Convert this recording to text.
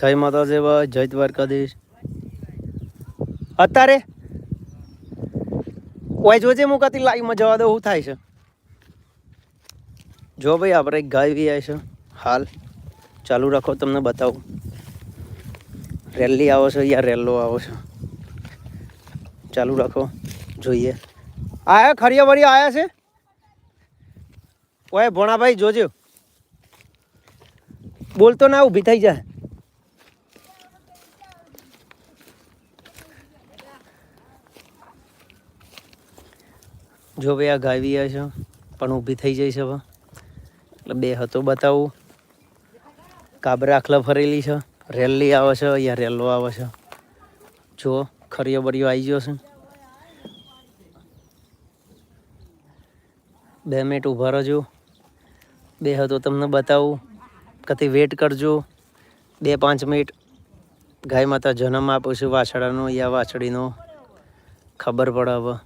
જય માતાજી ભાઈ, જય દ્વારકાધીશ. અત્યારે કોઈ જોજે મુકાતી લાઈવમાં જવા દો શું થાય છે. જો ભાઈ આપણે એક ગાય વી આવી છે હાલ. ચાલુ રાખો, તમને બતાવું. રેલી આવો છે યા રેલો આવો છે. ચાલુ રાખો, જોઈએ. આયા ખરિયા વરિયા આયા છે. ઓય ભોણાભાઈ જોજો, બોલતો ના ઊભી થઈ જાય. જો ભાઈ આ ગાવી આવે છે પણ ઊભી થઈ જાય છે હવે. એટલે બે હતો બતાવું. કાબરા આખલા ફરેલી છે. રેલી આવે છે યા રેલો આવે છે. જો ખરિયો બરિયો આવી ગયો છે. 2 મિનિટ ઊભા રહેજો. બે હતો તમને બતાવું. કથી વેટ કરજો 2-5 મિનિટ. ગાય માતા જન્મ આપ્યો છે વાછડાનો યા વાછડીનો ખબર પડે હવે.